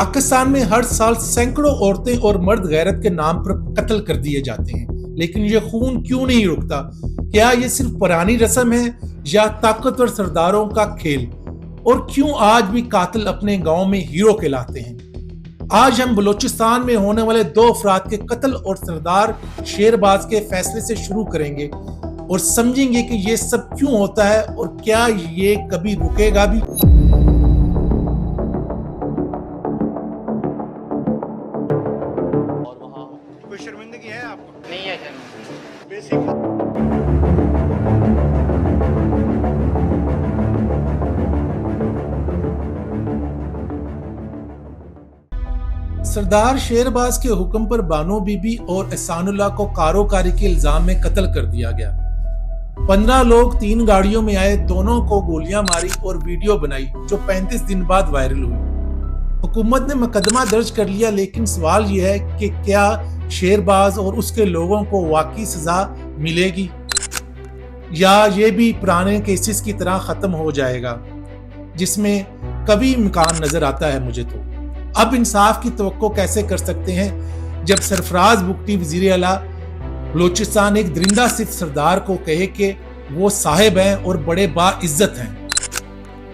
पाकिस्तान में हर साल सैकड़ों औरतें और मर्द गैरत के नाम पर कत्ल कर दिए जाते हैं, लेकिन ये खून क्यों नहीं रुकता? क्या ये सिर्फ पुरानी रस्म है या ताकतवर सरदारों का खेल? और क्यों आज भी कातिल अपने गांव में हीरो कहलाते हैं? आज हम बलूचिस्तान में होने वाले 2 अफराद के कत्ल और सरदार शेरबाज के फैसले से शुरू करेंगे और समझेंगे कि ये सब क्यों होता है और क्या ये कभी रुकेगा भी। कोई शर्मिंदगी है आपको? नहीं है शर्मिंदगी। बेसिक सरदार शेरबाज के हुक्म पर बानो बीबी और एहसानुल्लाह को कारोकारी के इल्जाम में कत्ल कर दिया गया। 15 लोग 3 गाड़ियों में आए, दोनों को गोलियां मारी और वीडियो बनाई जो 35 दिन बाद वायरल हुई। हुकूमत ने मुकदमा दर्ज कर लिया, लेकिन सवाल यह है कि क्या शेरबाज और उसके लोगों को वाकई सजा मिलेगी या ये भी पुराने केसेस की तरह खत्म हो जाएगा, जिसमें कभी इम्कान नजर आता है मुझे। तो अब इंसाफ की तवक्को कैसे कर सकते हैं जब सरफराज बुगटी वजीर आला बलूचिस्तान एक दरिंदा सिर्फ सरदार को कहे कि वो साहिब हैं और बड़े बाइज्जत हैं।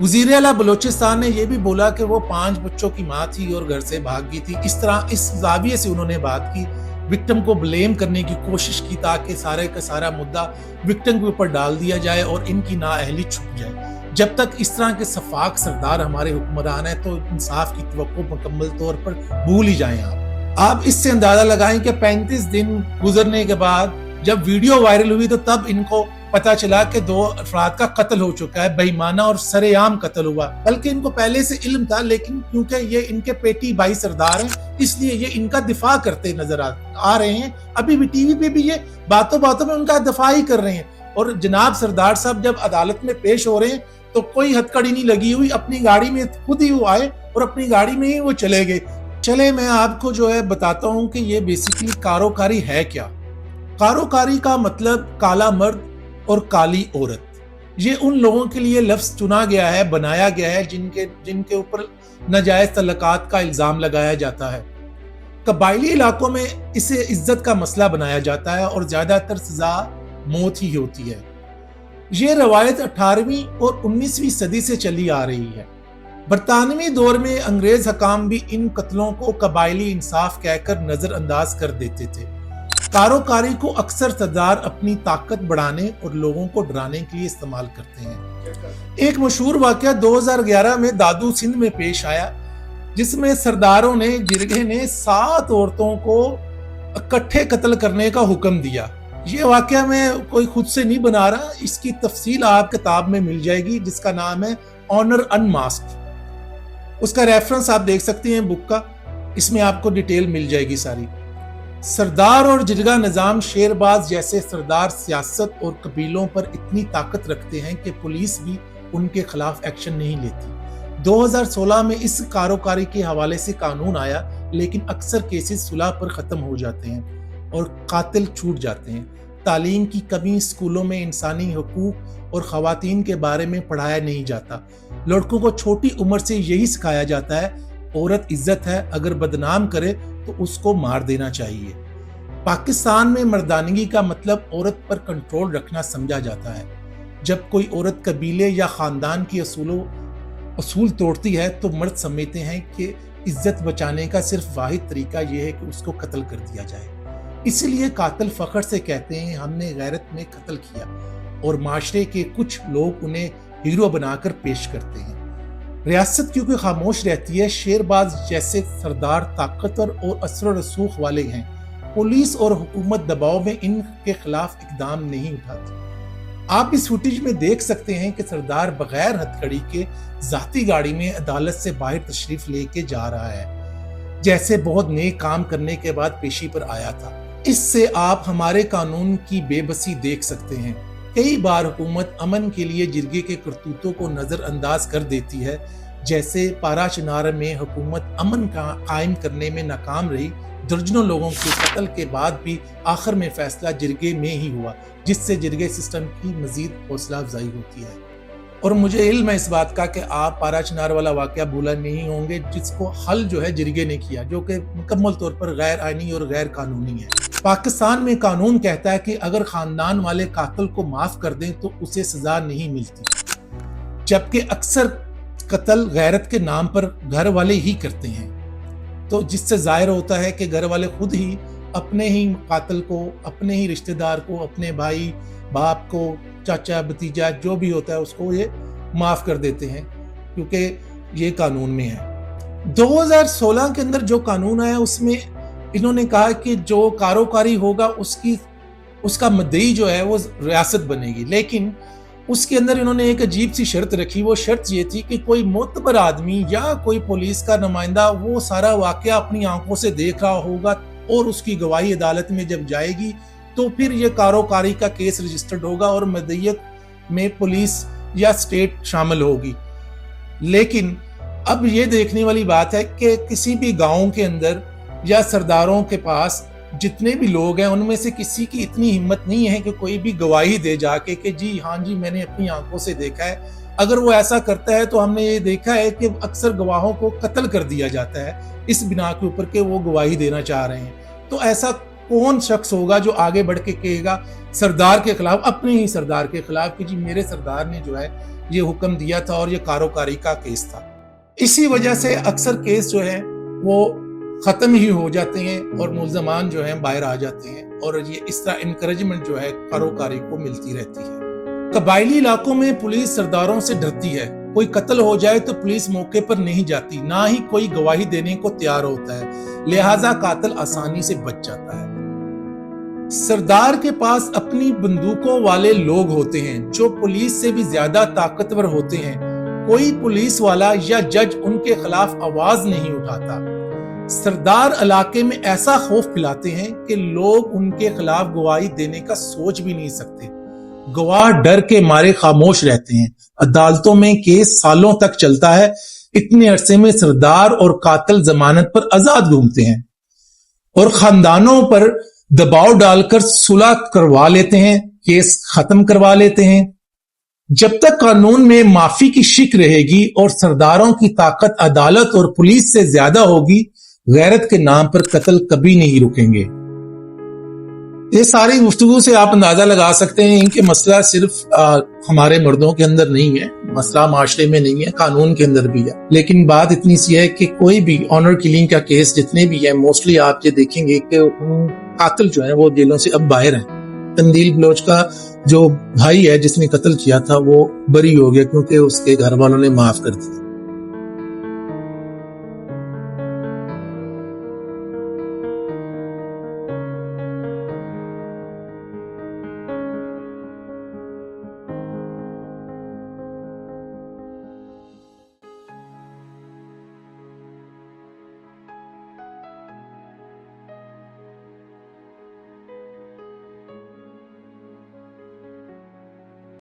वजीर आला बलूचिस्तान ने यह भी बोला कि वो 5 बच्चों की माँ थी और घर से भाग गई थी। इस तरह इस जाविये से उन्होंने बात की, विक्टिम को ब्लेम करने की कोशिश की ताकि सारे का सारा मुद्दा विक्टिम के ऊपर डाल दिया जाए और इनकी नाअहली छुप जाए। जब तक इस तरह के सफाक सरदार हमारे हुक्मरान हैं तो इंसाफ की तवक्को मुकम्मल तौर पर भूल ही जाएं। आप इससे अंदाजा लगाएं कि 35 दिन गुजरने के बाद जब वीडियो वायरल हुई तो तब इनको पता चला कि 2 अफराद का कत्ल हो चुका है, बेईमाना और सरेआम कत्ल हुआ। बल्कि इनको पहले से इल्म था, लेकिन क्योंकि ये इनके पेटी भाई सरदार हैं इसलिए ये इनका दिफा करते नजर आ रहे हैं। अभी भी टीवी पे भी ये बातों बातों में उनका दिफा ही कर रहे हैं। और जनाब सरदार साहब जब अदालत में पेश हो रहे हैं तो कोई हथकड़ी नहीं लगी हुई, अपनी गाड़ी में खुद ही वो आए और अपनी गाड़ी में ही वो चले गए। चले मैं आपको जो है बताता हूं कि ये बेसिकली कारोकारी है क्या। कारोकारी का मतलब काला मर्द और काली औरत। ये उन लोगों के लिए लफ्ज चुना गया है, बनाया गया है जिनके ऊपर नाजायज तल्लुकात का इल्जाम लगाया जाता है। कबायली इलाकों में इसे इज्जत का मसला बनाया जाता है और ज्यादातर सजा मौत ही होती है। ये रवायत 18वीं और 19वीं सदी से चली आ रही है। बरतानवी दौर में अंग्रेज हकाम भी इन कत्लों को कबायली इंसाफ कहकर नजरअंदाज कर देते थे। कारोकारी को अक्सर सरदार अपनी ताकत बढ़ाने और लोगों को डराने के लिए इस्तेमाल करते हैं। एक मशहूर वाकया 2011 में दादू सिंध में पेश आया, जिसमें सरदारों ने जिरगे ने 7 औरतों को इकट्ठे कत्ल करने का हुक्म दिया। ये वाकया मैं कोई खुद से नहीं बना रहा, इसकी तफसील आप किताब में मिल जाएगी जिसका नाम है ऑनर अनमास्क्ड। उसका रेफरेंस आप देख सकते हैं बुक का, इसमें आपको डिटेल मिल जाएगी सारी। सरदार और जिरगा निजाम शेरबाज जैसे सरदार सियासत और कबीलों पर इतनी ताकत रखते हैं कि पुलिस भी उनके खिलाफ एक्शन नहीं लेती। 2016 में इस कारोकारी के हवाले से कानून आया, लेकिन अक्सर केसेस सुलह पर खत्म हो जाते हैं और कातिल छूट जाते हैं। तालीम की कमी, स्कूलों में इंसानी हुकूक और खवातीन के बारे में पढ़ाया नहीं जाता। लड़कों को छोटी उम्र से यही सिखाया जाता है, औरत इज्जत है, अगर बदनाम करे तो उसको मार देना चाहिए। पाकिस्तान में मर्दानगी का मतलब औरत पर कंट्रोल रखना समझा जाता है। जब कोई औरत कबीले या खानदान की असूल तोड़ती है तो मर्द समझते हैं कि इज्जत बचाने का सिर्फ वाहिद तरीका यह है कि उसको कत्ल कर दिया जाए। इसलिए कातिल फख्र से कहते हैं हमने गैरत में कत्ल किया, और माशरे के कुछ लोग उन्हें हीरो बनाकर पेश करते हैं। रियासत क्योंकि खामोश रहती है, शेरबाज जैसे सरदार ताकतवर और असर रसूख वाले हैं। पुलिस और हुकूमत दबाव में इनके खिलाफ इकदाम नहीं उठाती। आप इस फुटेज में देख सकते हैं कि सरदार बगैर हथकड़ी के जाती गाड़ी में अदालत से बाहर तशरीफ लेके जा रहा है, जैसे बहुत नेक काम करने के बाद पेशी पर आया था। इससे आप हमारे कानून की बेबसी देख सकते हैं। कई बार हुकूमत अमन के लिए जिरगे के करतूतों को नजरअंदाज कर देती है, जैसे पारा चिनार में हुकूमत अमन का कायम करने में नाकाम रही। दर्जनों लोगों के कत्ल के बाद भी आखिर में फैसला जिरगे में ही हुआ, जिससे जिरगे सिस्टम की मजीद हौसला अफजाई होती है। اور مجھے علم ہے اس بات کا کہ آپ پارا چنار والا واقعہ بھولا نہیں ہوں گے، جس کو حل جو ہے جرگے نے کیا، جو کہ مکمل طور پر غیر آئینی اور غیر قانونی ہے۔ پاکستان میں قانون کہتا ہے کہ اگر خاندان والے قاتل کو معاف کر دیں تو اسے سزا نہیں ملتی، جبکہ اکثر قتل غیرت کے نام پر گھر والے ہی کرتے ہیں، تو جس سے ظاہر ہوتا ہے کہ گھر والے خود ہی اپنے ہی قاتل کو، اپنے ہی رشتہ دار کو، اپنے بھائی باپ کو، چاچا بھتیجا جو بھی ہوتا ہے اس کو یہ معاف کر دیتے ہیں، کیونکہ یہ قانون میں ہے۔ 2016 کے اندر جو قانون آیا اس میں انہوں نے کہا کہ جو کاروکاری ہوگا اس کا مدعی جو ہے وہ ریاست بنے گی، لیکن اس کے اندر انہوں نے ایک عجیب سی شرط رکھی۔ وہ شرط یہ تھی کہ کوئی معتبر آدمی یا کوئی پولیس کا نمائندہ وہ سارا واقعہ اپنی آنکھوں سے دیکھ رہا ہوگا، اور اس کی گواہی عدالت میں جب جائے گی تو پھر یہ کاروکاری کا کیس رجسٹرڈ ہوگا اور مدعیت میں پولیس یا اسٹیٹ شامل ہوگی۔ لیکن اب یہ دیکھنے والی بات ہے کہ کسی بھی گاؤں کے اندر یا سرداروں کے پاس جتنے بھی لوگ ہیں ان میں سے کسی کی اتنی ہمت نہیں ہے کہ کوئی بھی گواہی دے جا کے کہ جی ہاں جی میں نے اپنی آنکھوں سے دیکھا ہے۔ اگر وہ ایسا کرتا ہے تو ہم نے یہ دیکھا ہے کہ اکثر گواہوں کو قتل کر دیا جاتا ہے اس بنا کے اوپر کہ وہ گواہی دینا چاہ رہے ہیں۔ تو ایسا کون شخص ہوگا جو آگے بڑھ کے کہے گا سردار کے خلاف، اپنے ہی سردار کے خلاف، کہ جی میرے سردار نے جو ہے یہ حکم دیا تھا اور یہ کاروکاری کا کیس تھا۔ اسی وجہ سے اکثر کیس جو ہے وہ ختم ہی ہو جاتے ہیں اور ملزمان جو ہیں باہر آ جاتے ہیں، اور یہ اس طرح انکریجمنٹ جو ہے کاروکاری کو ملتی رہتی ہے۔ قبائلی علاقوں میں پولیس سرداروں سے ڈرتی ہے، کوئی قتل ہو جائے تو پولیس موقع پر نہیں جاتی، نہ ہی کوئی گواہی دینے کو تیار ہوتا ہے، لہٰذا قاتل آسانی سے بچ جاتا ہے۔ سردار کے پاس اپنی بندوقوں والے لوگ ہوتے ہیں جو پولیس سے بھی زیادہ طاقتور ہوتے ہیں، کوئی پولیس والا یا جج ان کے خلاف آواز نہیں اٹھاتا۔ سردار علاقے میں ایسا خوف پھیلاتے ہیں کہ لوگ ان کے خلاف گواہی دینے کا سوچ بھی نہیں سکتے، گواہ ڈر کے مارے خاموش رہتے ہیں۔ عدالتوں میں کیس سالوں تک چلتا ہے، اتنے عرصے میں سردار اور قاتل ضمانت پر آزاد گھومتے ہیں اور خاندانوں پر دباؤ ڈال کر صلح کروا لیتے ہیں، کیس ختم کروا لیتے ہیں۔ جب تک قانون میں معافی کی شک رہے گی اور سرداروں کی طاقت عدالت اور پولیس سے زیادہ ہوگی، غیرت کے نام پر قتل کبھی نہیں رکیں گے۔ یہ ساری گفتگو سے آپ اندازہ لگا سکتے ہیں کہ مسئلہ صرف ہمارے مردوں کے اندر نہیں ہے، مسئلہ معاشرے میں نہیں ہے، قانون کے اندر بھی ہے۔ لیکن بات اتنی سی ہے کہ کوئی بھی آنر کلنگ کا کیس جتنے بھی ہیں، موسٹلی آپ یہ دیکھیں گے کہ قاتل جو ہیں وہ جیلوں سے اب باہر ہیں۔ قندیل بلوچ کا جو بھائی ہے جس نے قتل کیا تھا وہ بری ہو گیا کیونکہ اس کے گھر والوں نے معاف کر دیا۔